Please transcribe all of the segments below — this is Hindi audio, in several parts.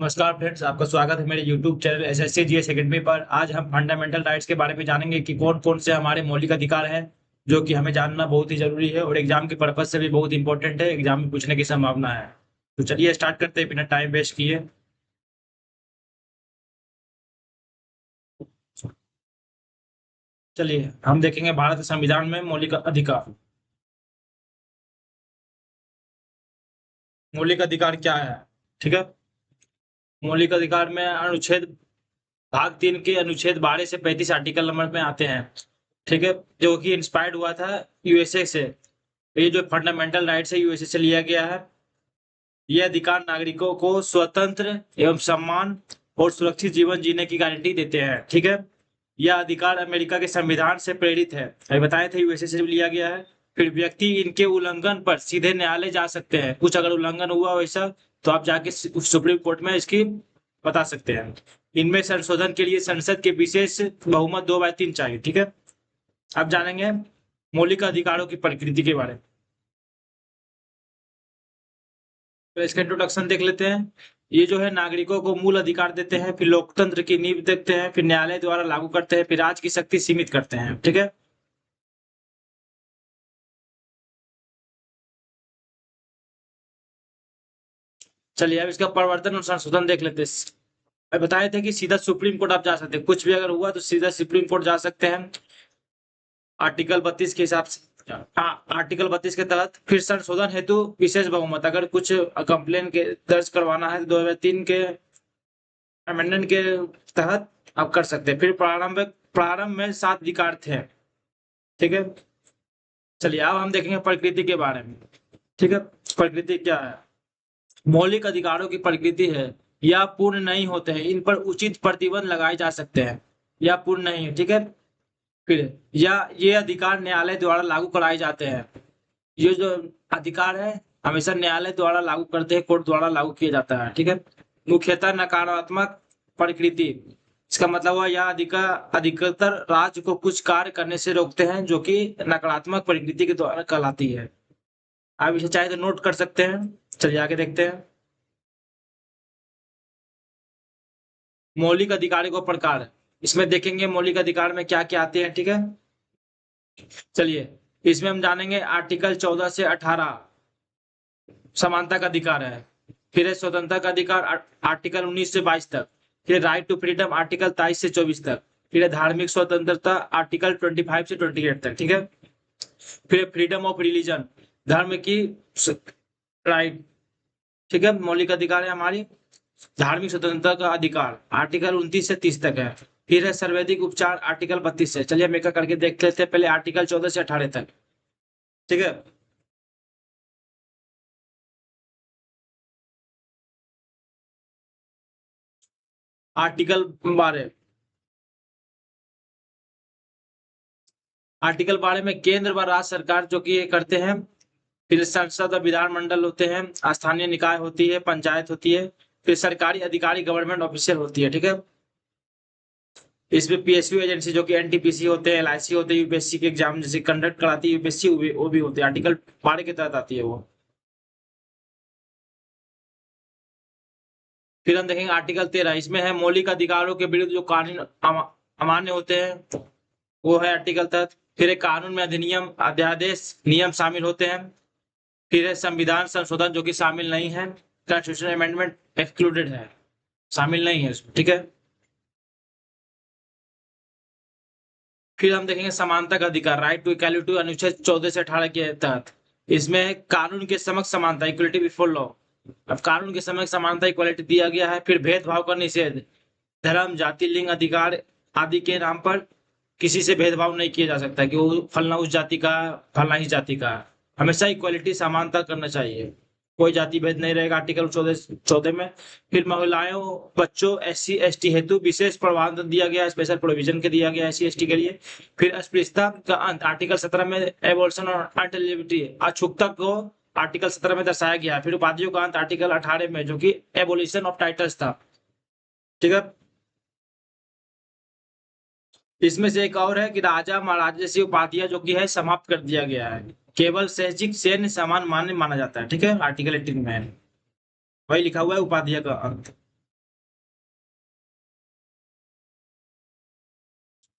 नमस्कार फ्रेंड्स, आपका स्वागत है मेरे YouTube channel SSC GS academy पर। आज हम फंडामेंटल राइट्स के बारे में जानेंगे कि कौन कौन से हमारे मौलिक अधिकार हैं जो कि हमें जानना बहुत ही जरूरी है और एग्जाम के पर्पज से भी बहुत इंपॉर्टेंट है। एग्जाम में पूछने की संभावना है। तो चलिए स्टार्ट करते हैं बिना टाइम वेस्ट किए। चलिए हम देखेंगे भारत संविधान में मौलिक अधिकार। मौलिक अधिकार क्या है? ठीक है। मौलिक अधिकार में अनुच्छेद भाग 3 के अनुच्छेद 12 से 35 आर्टिकल नंबर में आते हैं। ठीक है। जो कि इंस्पायर्ड हुआ था यूएसए से। ये जो फंडामेंटल राइट्स है यूएसए से लिया गया है। ये अधिकार नागरिकों को स्वतंत्र एवं सम्मान और सुरक्षित जीवन जीने की गारंटी देते हैं। ठीक है। यह अधिकार अमेरिका के संविधान से प्रेरित है, अभी बताए थे, यूएसए से लिया गया है। फिर व्यक्ति इनके उल्लंघन पर सीधे न्यायालय जा सकते हैं। कुछ अगर उल्लंघन हुआ वैसा तो आप जाके सुप्रीम कोर्ट में इसकी बता सकते हैं। इनमें संशोधन के लिए संसद के विशेष बहुमत 2/3 चाहिए। ठीक है। अब जानेंगे मौलिक अधिकारों की प्रकृति के बारे में। तो इसका इंट्रोडक्शन देख लेते हैं। ये जो है नागरिकों को मूल अधिकार देते हैं, फिर लोकतंत्र की नींव देते हैं, फिर न्यायालय द्वारा लागू करते हैं, फिर राज्य की शक्ति सीमित करते हैं। ठीक है। चलिए अब इसका प्रवर्तन और संशोधन देख लेते हैं। अब बताए थे कि सीधा सुप्रीम कोर्ट आप जा सकते हैं, कुछ भी अगर हुआ तो सीधा सुप्रीम कोर्ट जा सकते हैं आर्टिकल 32 के हिसाब से। आर्टिकल 32 के तहत फिर संशोधन हेतु विशेष बहुमत, अगर कुछ कंप्लेन के दर्ज करवाना है तो 2003 के अमेंडमेंट के तहत आप कर सकते हैं। फिर प्रारंभ में 7 अधिकार थे। ठीक है। चलिए अब हम देखेंगे प्रकृति के बारे में। ठीक है। प्रकृति क्या है? मौलिक अधिकारों की प्रकृति है या पूर्ण नहीं होते हैं, इन पर उचित प्रतिबंध लगाए जा सकते हैं या पूर्ण नहीं है। ठीक है। फिर या ये अधिकार न्यायालय द्वारा लागू कराए जाते हैं। ये जो अधिकार है हमेशा न्यायालय द्वारा लागू करते हैं, कोर्ट द्वारा लागू किया जाता है। ठीक है। मुख्यतः नकारात्मक प्रकृति, इसका मतलब हुआ यह अधिकतर राज्य को कुछ कार्य करने से रोकते हैं जो कि नकारात्मक प्रकृति के द्वारा कहलाती है। आप इसे चाहे तो नोट कर सकते हैं। चलिए आगे देखते हैं मौलिक अधिकारों को प्रकार। इसमें देखेंगे मौलिक अधिकार में क्या क्या आते हैं। ठीक है। चलिए इसमें हम जानेंगे आर्टिकल 14 से 18 समानता का अधिकार है। फिर है स्वतंत्रता का अधिकार आर्टिकल 19 से 22 तक। फिर राइट टू फ्रीडम आर्टिकल 23 से 24 तक। फिर है धार्मिक स्वतंत्रता आर्टिकल 25 से 28 तक। ठीक है। फिर फ्रीडम ऑफ रिलीजन, धर्म की राइट। ठीक है। मौलिक अधिकार है हमारी धार्मिक स्वतंत्रता का अधिकार आर्टिकल 29 से 30 तक है। फिर है सर्वैधिक उपचार आर्टिकल 32 से। चलिए हम एक करके देख लेते हैं, पहले आर्टिकल 14 से 18 तक। ठीक है। आर्टिकल 12। आर्टिकल 12 में केंद्र व राज्य सरकार जो कि ये करते हैं। फिर संसद और विधानमंडल होते हैं, स्थानीय निकाय होती है, पंचायत होती है, फिर सरकारी अधिकारी गवर्नमेंट ऑफिसर होती है। ठीक है। इसमें पीएसयू एजेंसी जो कि एनटीपीसी होते हैं, एलआईसी होते हैं, यूपीएससी के एग्जाम जैसे कंडक्ट कराती है यूपीएससी, वो भी होते हैं। आर्टिकल 12 के तहत आती है वो। फिर हम देखेंगे आर्टिकल 13। इसमें है मौलिक अधिकारों के विरुद्ध जो कानून अमान्य होते हैं वो है आर्टिकल तहत। फिर एक कानून में अधिनियम अध्यादेश नियम शामिल होते हैं। फिर है संविधान संशोधन जो कि शामिल नहीं है, कॉन्स्टिट्यूशन अमेंडमेंट एक्सक्लूडेड है, शामिल नहीं है इसमें। ठीक है। फिर हम देखेंगे समानता का अधिकार राइट टू इक्वालिटी अनुच्छेद 14 से 18 के तहत। इसमें कानून के समक्ष समानता इक्वलिटी बिफोर लॉ। अब कानून के समक्ष समानता इक्वलिटी दिया गया है। फिर भेदभाव का निषेध, धर्म जाति लिंग अधिकार आदि के नाम पर किसी से भेदभाव नहीं किया जा सकता कि वो फलना उस जाति का, फलना इस जाति का। हमेशा इक्वलिटी समानता करना चाहिए, कोई जाति भेद नहीं रहेगा आर्टिकल 14 में। फिर महिलाओं बच्चों एससी एसटी हेतु विशेष प्रावधान दिया गया, स्पेशल प्रोविजन के दिया गया एससी एसटी के लिए। फिर अस्पृश्यता का अंत आर्टिकल 17 में, एबॉर्शन और अनएलिजिबिलिटी अछूतता को आर्टिकल 17 में दर्शाया गया। फिर उपाधियों का अंत आर्टिकल 18 में जो कि एबोलिशन ऑफ टाइटल्स था। ठीक है। इसमें से एक और है कि राजा महाराजा जैसी उपाधियां जो कि है समाप्त कर दिया गया है, केवल शैक्षिक सैन्य सामान मान्य माना जाता है। ठीक है। आर्टिकल 18 में वही लिखा हुआ है उपाधियां का अंत।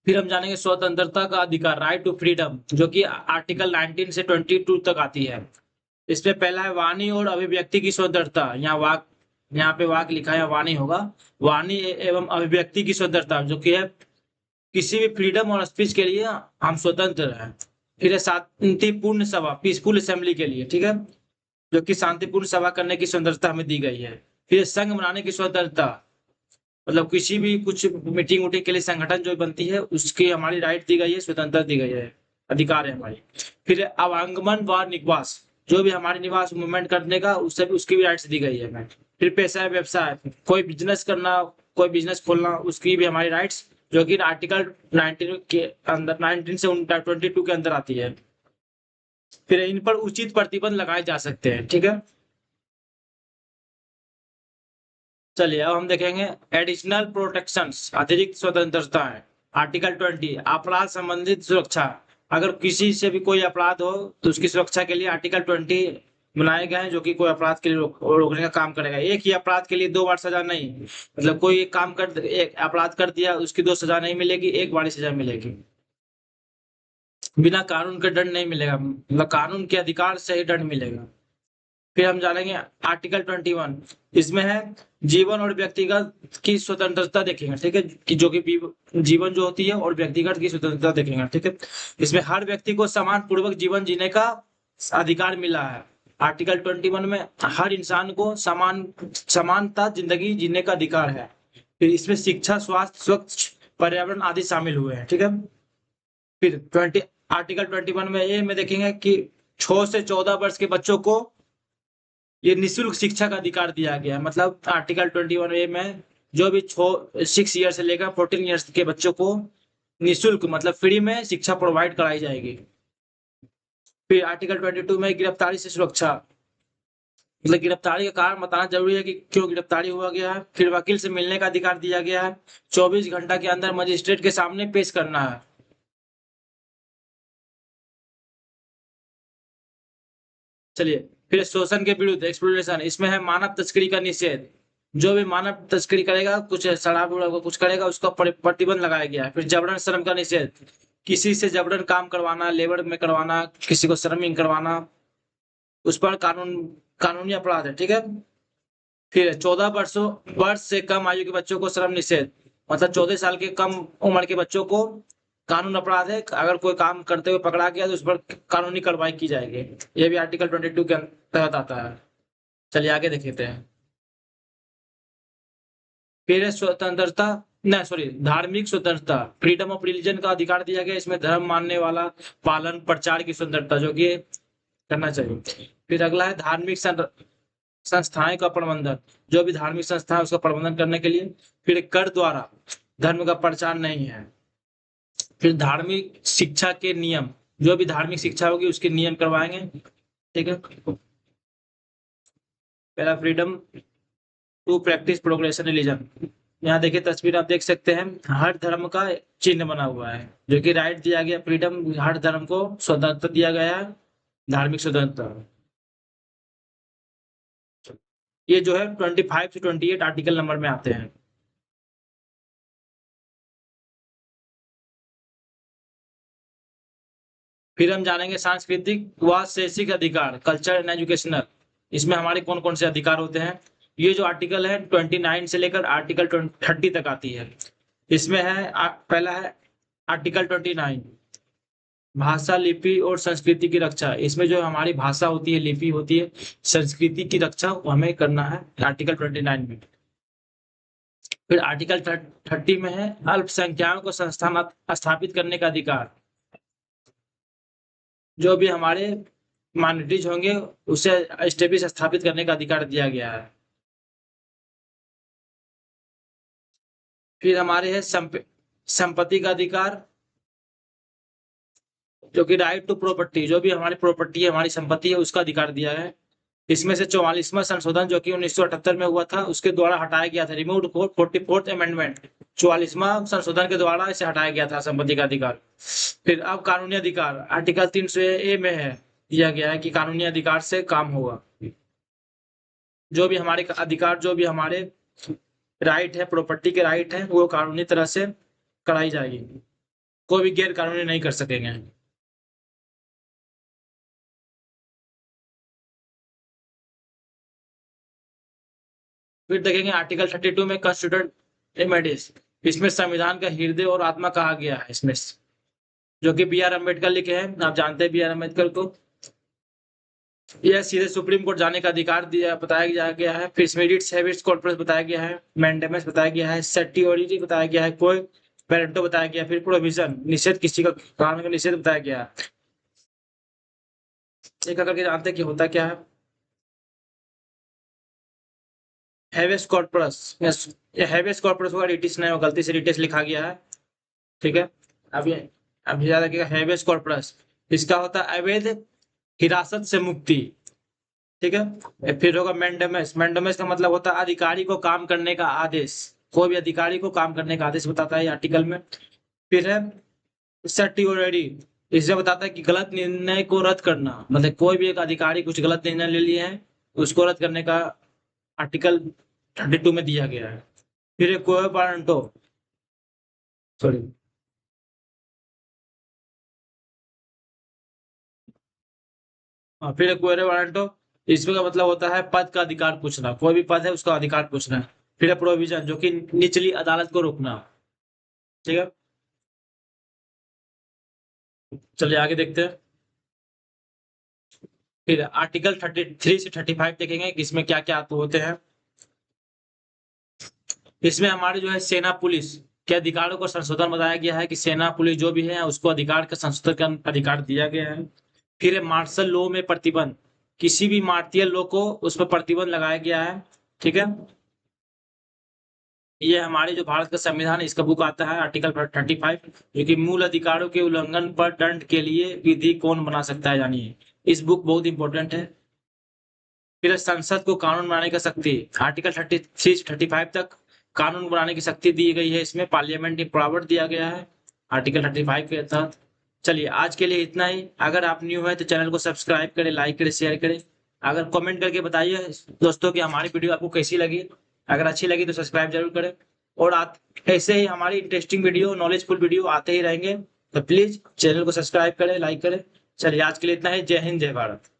फिर हम जानेंगे स्वतंत्रता का अधिकार, राइट टू फ्रीडम, जो कि आर्टिकल 19 से 22 तक आती है। इसमें पहला है वाणी और अभिव्यक्ति की स्वतंत्रता। यहाँ पे वाक लिखा है, वाणी होगा। वाणी एवं अभिव्यक्ति की स्वतंत्रता, जो कि है किसी भी फ्रीडम और स्पीच के लिए हम स्वतंत्र हैं। फिर है शांतिपूर्ण सभा, पीसफुल असेंबली के लिए, ठीक है, जो कि शांतिपूर्ण सभा करने की स्वतंत्रता हमें दी गई है। फिर संघ बनाने की स्वतंत्रता, मतलब किसी भी कुछ मीटिंग उटिंग के लिए संगठन जो बनती है उसकी हमारी राइट दी गई है, स्वतंत्रता दी गई है, अधिकार है हमारी। फिर अवांगमन व निवास, जो भी हमारे निवास मूवमेंट करने का उससे भी उसकी भी राइट्स दी गई है हमें। फिर पेशा व्यवसाय, कोई बिजनेस करना, कोई बिजनेस खोलना, उसकी भी हमारी राइट्स, जो कि आर्टिकल 19 के अंदर, 19 से 22 के अंदर आती है। फिर इन पर उचित प्रतिबंध लगाए जा सकते हैं, ठीक है। चलिए अब हम देखेंगे एडिशनल प्रोटेक्शंस, अतिरिक्त स्वतंत्रता है। आर्टिकल 20 अपराध संबंधित सुरक्षा, अगर किसी से भी कोई अपराध हो तो उसकी सुरक्षा के लिए आर्टिकल 20 बनाए गए हैं, जो कि कोई अपराध के लिए रोकने का काम करेगा। एक ही अपराध के लिए दो बार सजा नहीं, मतलब कोई एक काम कर, एक अपराध कर दिया उसकी दो सजा नहीं मिलेगी, एक बार ही सजा मिलेगी। बिना कानून के दंड नहीं मिलेगा, मतलब कानून के अधिकार से ही दंड मिलेगा। फिर हम जानेंगे आर्टिकल 21, इसमें है जीवन और व्यक्तिगत की स्वतंत्रता देखेंगे, ठीक है, कि जो कि जीवन जो होती है और व्यक्तिगत की स्वतंत्रता देखेंगे, ठीक है। इसमें हर व्यक्ति को समान पूर्वक जीवन जीने का अधिकार मिला है। आर्टिकल 21 में हर इंसान को समानता जिंदगी जीने का अधिकार है। फिर इसमें शिक्षा, स्वास्थ्य, स्वच्छ पर्यावरण आदि शामिल हुए हैं, ठीक है। फिर आर्टिकल 21 में ए में देखेंगे कि 6 से 14 वर्ष के बच्चों को ये निःशुल्क शिक्षा का अधिकार दिया गया है। मतलब आर्टिकल 21 में जो भी 6 ईयर से लेकर 14 ईयर्स के बच्चों को निःशुल्क, मतलब फ्री में शिक्षा प्रोवाइड कराई जाएगी। फिर आर्टिकल 22 में गिरफ्तारी से सुरक्षा, मतलब गिरफ्तारी का कारण बताना जरूरी है कि क्यों गिरफ्तारी हुआ गया है। फिर वकील से मिलने का अधिकार दिया गया है, 24 घंटा के अंदर मजिस्ट्रेट के सामने पेश करना है। चलिए, फिर शोषण के विरुद्ध एक्सप्लोरेशन, इसमें है मानव तस्करी का निषेध, जो भी मानव तस्करी करेगा, कुछ शराब उराब कुछ करेगा, उसका प्रतिबंध लगाया गया है। फिर जबरन श्रम का निषेध, किसी से जबरन काम करवाना, लेबर में करवाना, किसी को श्रमिक करवाना, उस पर कानूनी अपराध है, ठीक है। फिर 14 वर्ष से कम आयु के बच्चों को श्रम निषेध, मतलब 14 साल के कम उम्र के बच्चों को कानून अपराध है, अगर कोई काम करते हुए पकड़ा गया तो उस पर कानूनी कार्रवाई की जाएगी। ये भी आर्टिकल 22 के तहत आता है। चलिए आगे देखते हैं। फिर है स्वतंत्रता, नहीं सॉरी, धार्मिक स्वतंत्रता, फ्रीडम ऑफ रिलीजन का अधिकार दिया गया। इसमें धर्म मानने वाला पालन प्रचार की स्वतंत्रता, जो कि करना चाहिए। फिर अगला है धार्मिक संस्थाएं का प्रबंधन, जो भी धार्मिक संस्था है उसका प्रबंधन करने के लिए। फिर कर द्वारा धर्म का प्रचार नहीं है। फिर धार्मिक शिक्षा के नियम, जो भी धार्मिक शिक्षा होगी उसके नियम करवाएंगे, ठीक है। पहला freedom to practice progression religion, यहाँ देखिए तस्वीर आप देख सकते हैं, हर धर्म का चिन्ह बना हुआ है, जो कि राइट दिया गया, फ्रीडम, हर धर्म को स्वतंत्रता दिया गया है, धार्मिक स्वतंत्रता। ये जो है 25 से 28 आर्टिकल नंबर में आते हैं। फिर हम जानेंगे सांस्कृतिक व शैक्षिक अधिकार, कल्चर एंड एजुकेशनल, इसमें हमारे कौन कौन से अधिकार होते हैं। ये जो आर्टिकल है 29 से लेकर आर्टिकल 30 तक आती है। इसमें है पहला है आर्टिकल 29, भाषा, लिपि और संस्कृति की रक्षा। इसमें जो हमारी भाषा होती है, लिपि होती है, संस्कृति की रक्षा हमें करना है आर्टिकल 29 में। फिर आर्टिकल 30 में है अल्पसंख्याकों को संस्थान स्थापित करने का अधिकार, जो भी हमारे माइनॉरिटीज होंगे उसे स्टेब्लिश स्थापित करने का अधिकार दिया गया है। फिर हमारे है संपत्ति का अधिकार, जो कि राइट टू प्रॉपर्टी, जो भी हमारी प्रॉपर्टी है, हमारी संपत्ति है, उसका अधिकार दिया है। इसमें से 44वां संशोधन जो कि 1978 में हुआ था उसके द्वारा हटाया गया था, रिमूव्ड 44th अमेंडमेंट, 44वां संशोधन के द्वारा इसे हटाया गया था संपत्ति का अधिकार। फिर अब कानूनी अधिकार आर्टिकल 300A में है, दिया गया है कि कानूनी अधिकार से काम होगा, जो भी हमारे अधिकार, जो भी हमारे राइट है, प्रॉपर्टी के राइट है, वो कानूनी तरह से कराई जाएगी। कोई भी गैर कानूनी नहीं कर सकेंगे। फिर देखेंगे आर्टिकल 32 में कॉन्स्टिट्यूट रेमेडीज, इसमें संविधान का हृदय और आत्मा कहा गया है इसमें, जो कि बी आर अम्बेडकर लिखे हैं। आप जानते हैं बी आर अम्बेडकर को। यह सीधे सुप्रीम कोर्ट जाने का अधिकार दिया बताया गया है। फिर इसमें रिट्स हेबियस कॉर्पस बताया गया है, मैंडेमस बताया गया है, सेटियोरिटी बताया गया है, कोई पेरेंटो बताया गया है, फिर प्रोविजन निषेध, किसी का कानून का निषेध बताया गया है। एक करके जानते हैं कि होता क्या है। हेबियस कॉर्पस, हेबियस कॉर्पस होगा, रिटिस नहीं होगा, गलती से रिटिस लिखा गया है। ठीक है। अब ये अब याद रखिएगा, हेबियस कॉर्पस इसका होता है अवैध हिरासत से मुक्ति। ठीक है। फिर होगा मैंडेमस, मैंडेमस का मतलब होता है अधिकारी को काम करने का आदेश, कोई भी अधिकारी को काम करने का आदेश बताता है आर्टिकल में। फिर है सर्टियोरिटी, इससे बताता है कि गलत निर्णय को रद्द करना, मतलब कोई भी एक अधिकारी कुछ गलत निर्णय ले लिए हैं, उसको रद्द करने का आर्टिकल 32 में दिया गया है। फिर है कोय वारंटो, सॉरी, फिर है कोयरे वारंटो, इसमें का मतलब होता है पद का अधिकार पूछना, कोई भी पद है उसका अधिकार पूछना। फिर है प्रोविजन, जो कि निचली अदालत को रोकना। ठीक है। चलिए आगे देखते हैं। फिर आर्टिकल 33 से 35 देखेंगे कि इसमें क्या क्या होते हैं। इसमें हमारे जो है सेना पुलिस के अधिकारों को संशोधन बताया गया है कि सेना पुलिस जो भी है उसको अधिकार का संशोधन का अधिकार दिया गया है। फिर मार्शल लॉ में प्रतिबंध, किसी भी मार्टियल लॉ को उस पर प्रतिबंध लगाया गया है। ठीक है। ये हमारे जो भारत का संविधान है इसका बुक आता है आर्टिकल 35, जो कि मूल अधिकारों के उल्लंघन पर दंड के लिए विधि कौन बना सकता है, जानिए। इस बुक बहुत इंपॉर्टेंट है। फिर संसद को कानून बनाने की शक्ति, आर्टिकल 33 से 35 तक कानून बनाने की शक्ति दी गई है, इसमें पार्लियामेंट्री पावर दिया गया है आर्टिकल 35 के तहत। चलिए आज के लिए इतना ही। अगर आप न्यू है तो चैनल को सब्सक्राइब करें, लाइक करें, शेयर करें। अगर कमेंट करके बताइए दोस्तों कि हमारी वीडियो आपको कैसी लगी। अगर अच्छी लगी तो सब्सक्राइब जरूर करें। और ऐसे ही हमारी इंटरेस्टिंग वीडियो, नॉलेजफुल वीडियो आते ही रहेंगे, तो प्लीज चैनल को सब्सक्राइब करें, लाइक करें। चलिए आज के लिए इतना ही। जय हिंद, जय भारत।